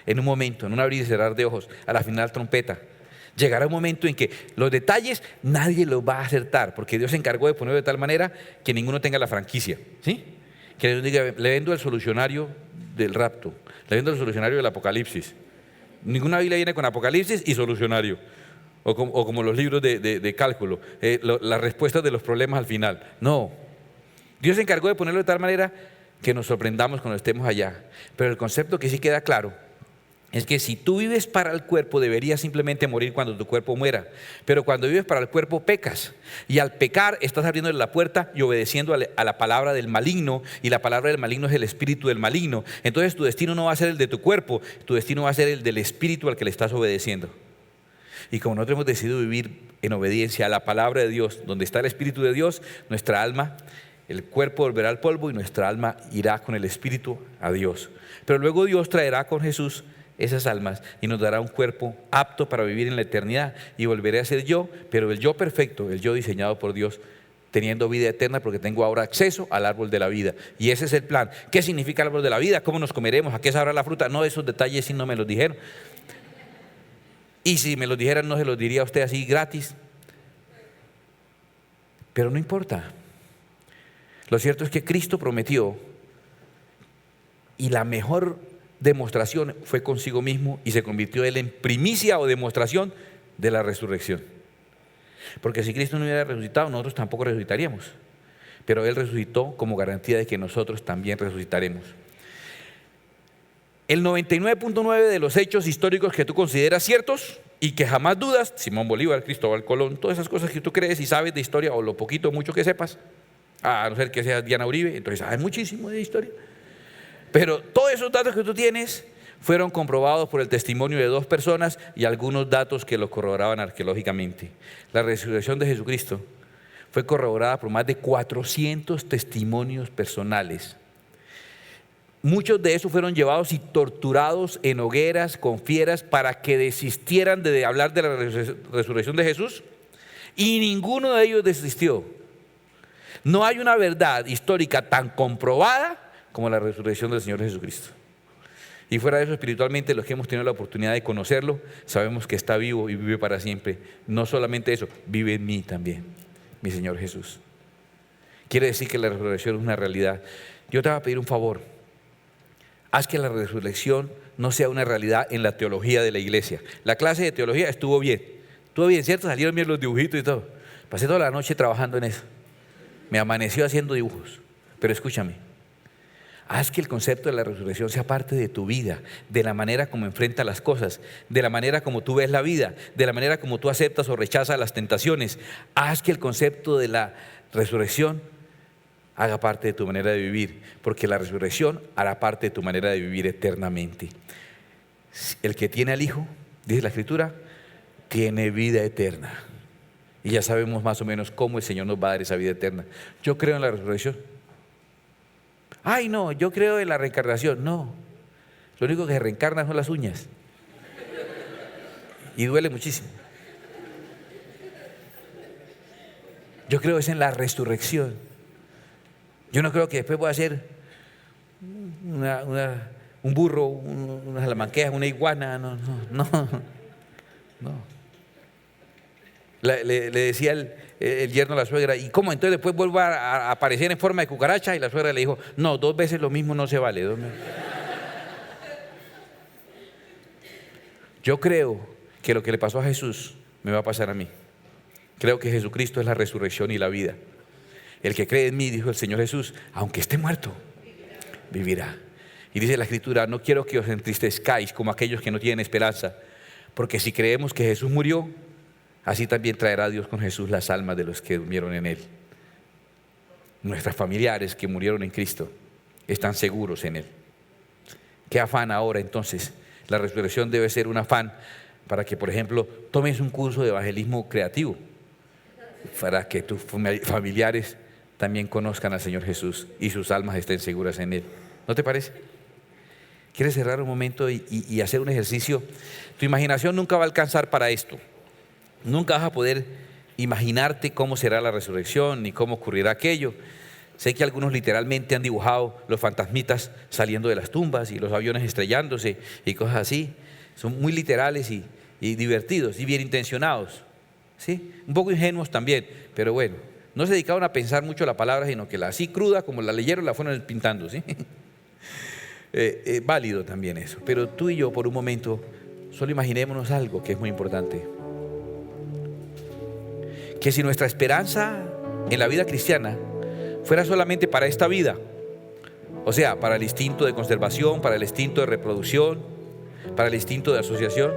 En un momento, en un abrir y cerrar de ojos, a la final trompeta. Llegará un momento en que los detalles nadie los va a acertar, porque Dios se encargó de ponerlo de tal manera que ninguno tenga la franquicia, ¿sí? Que Dios diga: le vendo el solucionario del rapto, le vendo el solucionario del apocalipsis. Ninguna Biblia viene con apocalipsis y solucionario, o como los libros de cálculo, las respuestas de los problemas al final. No, Dios se encargó de ponerlo de tal manera que nos sorprendamos cuando estemos allá. Pero el concepto que sí queda claro es que si tú vives para el cuerpo, deberías simplemente morir cuando tu cuerpo muera. Pero cuando vives para el cuerpo, pecas. Y al pecar, estás abriendo la puerta y obedeciendo a la palabra del maligno. Y la palabra del maligno es el espíritu del maligno. Entonces tu destino no va a ser el de tu cuerpo, tu destino va a ser el del espíritu al que le estás obedeciendo. Y como nosotros hemos decidido vivir en obediencia a la palabra de Dios, donde está el Espíritu de Dios, nuestra alma El cuerpo volverá al polvo y nuestra alma irá con el Espíritu a Dios. Pero luego Dios traerá con Jesús esas almas y nos dará un cuerpo apto para vivir en la eternidad. Y volveré a ser yo, pero el yo perfecto, el yo diseñado por Dios, teniendo vida eterna, porque tengo ahora acceso al árbol de la vida. Y ese es el plan. ¿Qué significa el árbol de la vida? ¿Cómo nos comeremos? ¿A qué sabrá la fruta? No, esos detalles sí no me los dijeron. Y si me los dijeran, no se los diría a usted así gratis. Pero no importa. Lo cierto es que Cristo prometió, y la mejor demostración fue consigo mismo, y se convirtió Él en primicia o demostración de la resurrección. Porque si Cristo no hubiera resucitado, nosotros tampoco resucitaríamos. Pero Él resucitó como garantía de que nosotros también resucitaremos. El 99.9 de los hechos históricos que tú consideras ciertos y que jamás dudas, Simón Bolívar, Cristóbal Colón, todas esas cosas que tú crees y sabes de historia, o lo poquito o mucho que sepas, a no ser que seas Diana Uribe, entonces sabes muchísimo de historia. Pero todos esos datos que tú tienes fueron comprobados por el testimonio de 2 personas y algunos datos que lo corroboraban arqueológicamente. La resurrección de Jesucristo fue corroborada por más de 400 testimonios personales. Muchos de esos fueron llevados y torturados en hogueras con fieras para que desistieran de hablar de la resurrección de Jesús, y ninguno de ellos desistió. No hay una verdad histórica tan comprobada como la resurrección del Señor Jesucristo. Y fuera de eso, espiritualmente, los que hemos tenido la oportunidad de conocerlo, sabemos que está vivo y vive para siempre. No solamente eso, vive en mí también, mi Señor Jesús. Quiere decir que la resurrección es una realidad. Yo te voy a pedir un favor. Haz que la resurrección no sea una realidad en la teología de la iglesia. La clase de teología estuvo bien, ¿cierto? Salieron bien los dibujitos y todo. Pasé toda la noche trabajando en eso. Me amaneció haciendo dibujos. Pero escúchame, haz que el concepto de la resurrección sea parte de tu vida, de la manera como enfrentas las cosas, de la manera como tú ves la vida, de la manera como tú aceptas o rechazas las tentaciones. Haz que el concepto de la resurrección haga parte de tu manera de vivir, porque la resurrección hará parte de tu manera de vivir eternamente. El que tiene al Hijo, dice la Escritura, tiene vida eterna. Y ya sabemos más o menos cómo el Señor nos va a dar esa vida eterna. Yo creo en la resurrección. Ay, no, yo creo en la reencarnación. No, lo único que se reencarna son las uñas. Y duele muchísimo. Yo creo es en la resurrección. Yo no creo que después voy a ser un burro, una salamanquesa, una iguana. No. Le decía el yerno a la suegra, ¿y cómo? Entonces después vuelvo a aparecer en forma de cucaracha. Y la suegra le dijo, no, 2 veces lo mismo no se vale. Yo creo que lo que le pasó a Jesús me va a pasar a mí. Creo que Jesucristo es la resurrección y la vida. El que cree en mí, dijo el Señor Jesús, aunque esté muerto, vivirá. Y dice la Escritura, no quiero que os entristezcáis como aquellos que no tienen esperanza, porque si creemos que Jesús murió, así también traerá Dios con Jesús las almas de los que durmieron en Él. Nuestros familiares que murieron en Cristo están seguros en Él. ¿Qué afán ahora entonces? La resurrección debe ser un afán para que, por ejemplo, tomes un curso de evangelismo creativo, para que tus familiares también conozcan al Señor Jesús y sus almas estén seguras en Él. ¿No te parece? ¿Quieres cerrar un momento y hacer un ejercicio? Tu imaginación nunca va a alcanzar para esto. Nunca vas a poder imaginarte cómo será la resurrección ni cómo ocurrirá aquello. Sé que algunos literalmente han dibujado los fantasmitas saliendo de las tumbas y los aviones estrellándose y cosas así. Son muy literales y divertidos y bien intencionados, ¿sí? Un poco ingenuos también, pero bueno, no se dedicaron a pensar mucho la palabra, sino que la así cruda como la leyeron la fueron pintando, ¿sí? Válido también eso. Pero tú y yo por un momento solo imaginémonos algo que es muy importante. Que si nuestra esperanza en la vida cristiana fuera solamente para esta vida, o sea, para el instinto de conservación, para el instinto de reproducción, para el instinto de asociación,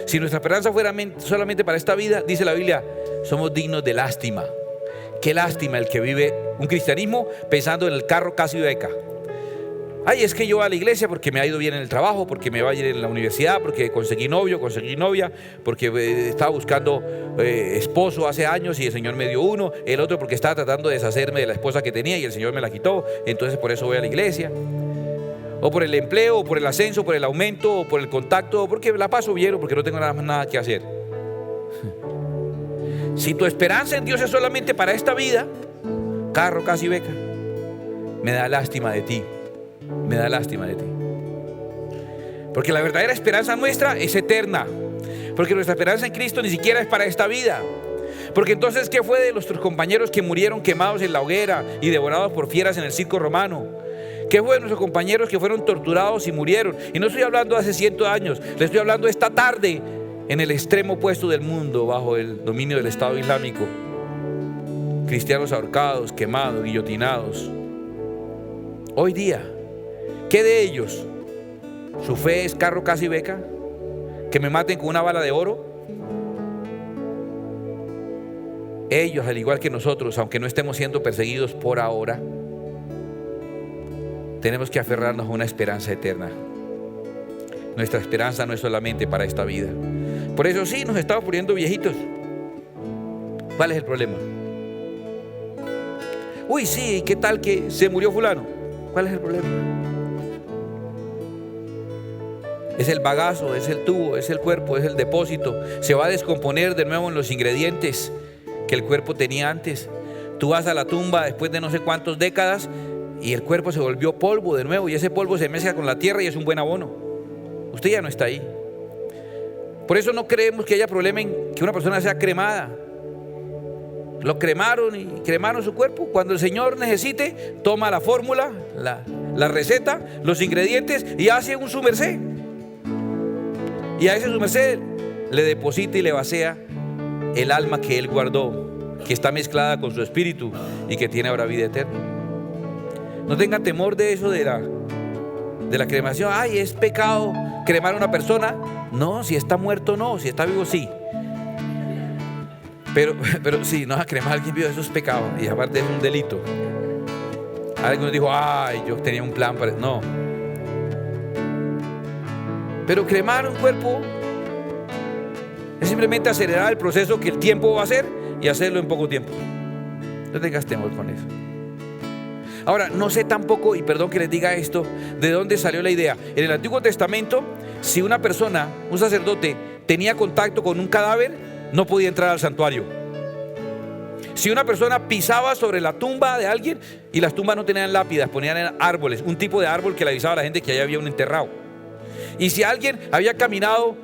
si nuestra esperanza fuera solamente para esta vida, dice la Biblia, somos dignos de lástima. Qué lástima el que vive un cristianismo pensando en el carro Casio Beca. Ay, es que yo voy a la iglesia porque me ha ido bien en el trabajo, porque me va a ir en la universidad, porque conseguí novio, conseguí novia, porque estaba buscando esposo hace años y el Señor me dio uno. El otro porque estaba tratando de deshacerme de la esposa que tenía y el Señor me la quitó. Entonces por eso voy a la iglesia. O por el empleo, o por el ascenso, por el aumento, o por el contacto, o porque la paso bien, o porque no tengo nada que hacer. Si tu esperanza en Dios es solamente para esta vida, carro, casa y beca, me da lástima de ti. Me da lástima de ti. Porque la verdadera esperanza nuestra es eterna. Porque nuestra esperanza en Cristo ni siquiera es para esta vida. Porque entonces, ¿qué fue de nuestros compañeros que murieron quemados en la hoguera y devorados por fieras en el circo romano? ¿Qué fue de nuestros compañeros que fueron torturados y murieron? Y no estoy hablando de hace 100 años, le estoy hablando de esta tarde, en el extremo opuesto del mundo, bajo el dominio del Estado Islámico. Cristianos ahorcados, quemados, guillotinados. Hoy día, ¿qué de ellos? ¿Su fe es carro, casa y beca? ¿Que me maten con una bala de oro? Ellos, al igual que nosotros, aunque no estemos siendo perseguidos por ahora, tenemos que aferrarnos a una esperanza eterna. Nuestra esperanza no es solamente para esta vida. Por eso sí, nos estamos poniendo viejitos. ¿Cuál es el problema? Uy, sí, ¿qué tal que se murió fulano? ¿Cuál es el problema? Es el bagazo, es el tubo, es el cuerpo, es el depósito. Se va a descomponer de nuevo en los ingredientes que el cuerpo tenía antes. Tú vas a la tumba después de no sé cuántas décadas y el cuerpo se volvió polvo de nuevo, y ese polvo se mezcla con la tierra y es un buen abono. Usted ya no está ahí. Por eso no creemos que haya problema en que una persona sea cremada. Lo cremaron y cremaron su cuerpo. Cuando el Señor necesite, toma la fórmula, la receta, los ingredientes y hace un su merced. Y a ese su merced le deposita y le vacía el alma que Él guardó, que está mezclada con su espíritu y que tiene ahora vida eterna. No tengan temor de eso de la cremación. Ay, es pecado cremar a una persona. No, si está muerto no, si está vivo sí. Pero sí, no, a cremar a alguien vivo, eso es pecado. Y aparte es un delito. Alguien nos dijo, ay, yo tenía un plan para... No. Pero cremar un cuerpo es simplemente acelerar el proceso que el tiempo va a hacer y hacerlo en poco tiempo. No tengas temor con eso. Ahora, no sé tampoco, y perdón que les diga esto, de dónde salió la idea. En el Antiguo Testamento, si una persona, un sacerdote, tenía contacto con un cadáver, no podía entrar al santuario. Si una persona pisaba sobre la tumba de alguien, y las tumbas no tenían lápidas, ponían árboles, un tipo de árbol que le avisaba a la gente que allá había un enterrado. Y si alguien había caminado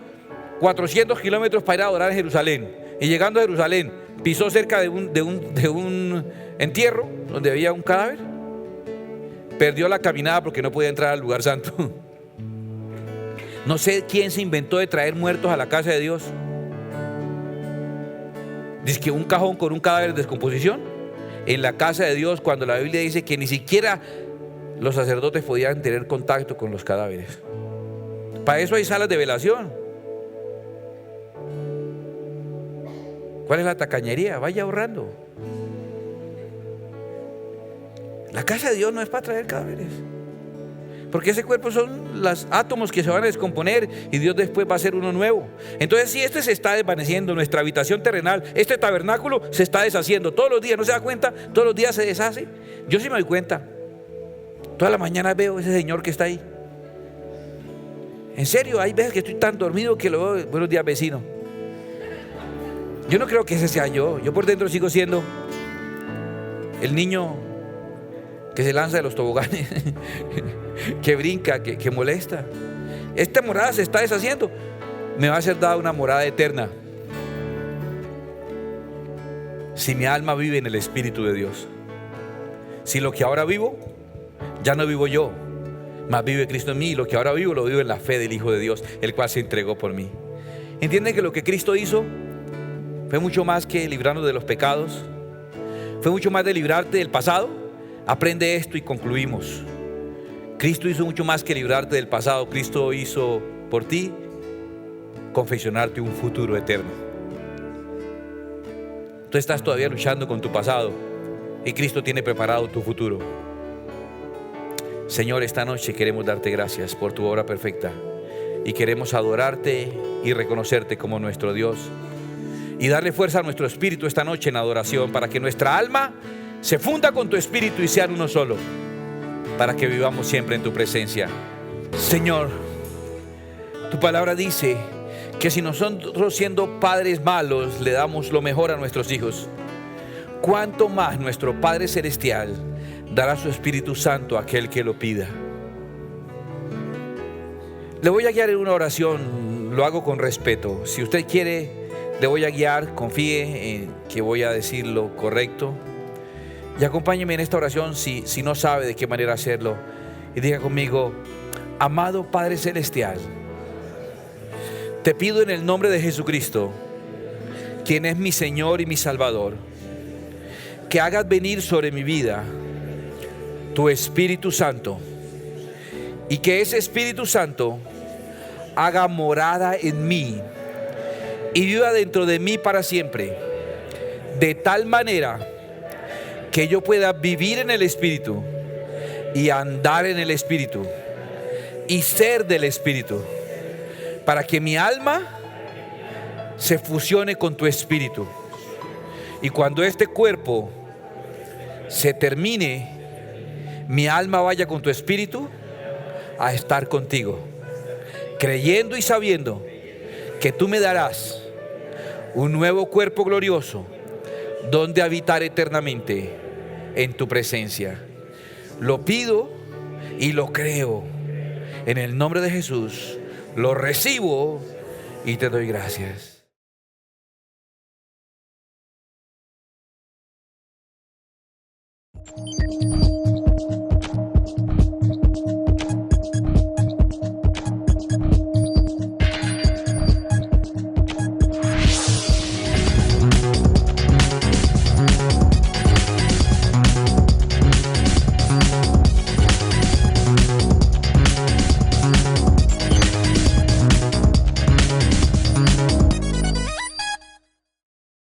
400 kilómetros para ir a adorar en Jerusalén, y llegando a Jerusalén pisó cerca de un entierro donde había un cadáver, perdió la caminada porque no podía entrar al lugar santo. No sé quién se inventó de traer muertos a la casa de Dios. Dice que un cajón con un cadáver de descomposición en la casa de Dios, cuando la Biblia dice que ni siquiera los sacerdotes podían tener contacto con los cadáveres. Para eso hay salas de velación. ¿Cuál es la tacañería? Vaya ahorrando. La casa de Dios no es para traer cadáveres, porque ese cuerpo son los átomos que se van a descomponer y Dios después va a hacer uno nuevo. Entonces, si este se está desvaneciendo, nuestra habitación terrenal, este tabernáculo se está deshaciendo todos los días, ¿no se da cuenta? Todos los días se deshace. Yo sí me doy cuenta. Toda la mañana veo ese señor que está ahí. En serio, hay veces que estoy tan dormido que lo veo. Buenos días, vecino. Yo no creo que ese sea yo. Yo por dentro sigo siendo el niño que se lanza de los toboganes, que brinca, que molesta. Esta morada se está deshaciendo. Me va a ser dada una morada eterna si mi alma vive en el Espíritu de Dios. Si lo que ahora vivo, ya no vivo yo, mas vive Cristo en mí. Y lo que ahora vivo, lo vivo en la fe del Hijo de Dios, el cual se entregó por mí. ¿Entienden que lo que Cristo hizo fue mucho más que librarnos de los pecados? Fue mucho más de librarte del pasado. Aprende esto y concluimos. Cristo hizo mucho más que librarte del pasado. Cristo hizo por ti confeccionarte un futuro eterno. Tú estás todavía luchando con tu pasado y Cristo tiene preparado tu futuro. Señor, esta noche queremos darte gracias por tu obra perfecta y queremos adorarte y reconocerte como nuestro Dios y darle fuerza a nuestro espíritu esta noche en adoración para que nuestra alma se funda con tu espíritu y sean uno solo, para que vivamos siempre en tu presencia. Señor, tu palabra dice que si nosotros, siendo padres malos, le damos lo mejor a nuestros hijos, cuánto más nuestro Padre Celestial dará su Espíritu Santo a aquel que lo pida. Le voy a guiar en una oración, lo hago con respeto. Si usted quiere, le voy a guiar, confíe en que voy a decir lo correcto. Y acompáñeme en esta oración si no sabe de qué manera hacerlo. Y diga conmigo: amado Padre Celestial, te pido en el nombre de Jesucristo, quien es mi Señor y mi Salvador, que hagas venir sobre mi vida tu Espíritu Santo y que ese Espíritu Santo haga morada en mí y viva dentro de mí para siempre, de tal manera que yo pueda vivir en el Espíritu y andar en el Espíritu y ser del Espíritu, para que mi alma se fusione con tu Espíritu. Y cuando este cuerpo se termine, mi alma vaya con tu Espíritu a estar contigo, creyendo y sabiendo que tú me darás un nuevo cuerpo glorioso donde habitar eternamente en tu presencia. Lo pido y lo creo en el nombre de Jesús. Lo recibo y te doy gracias.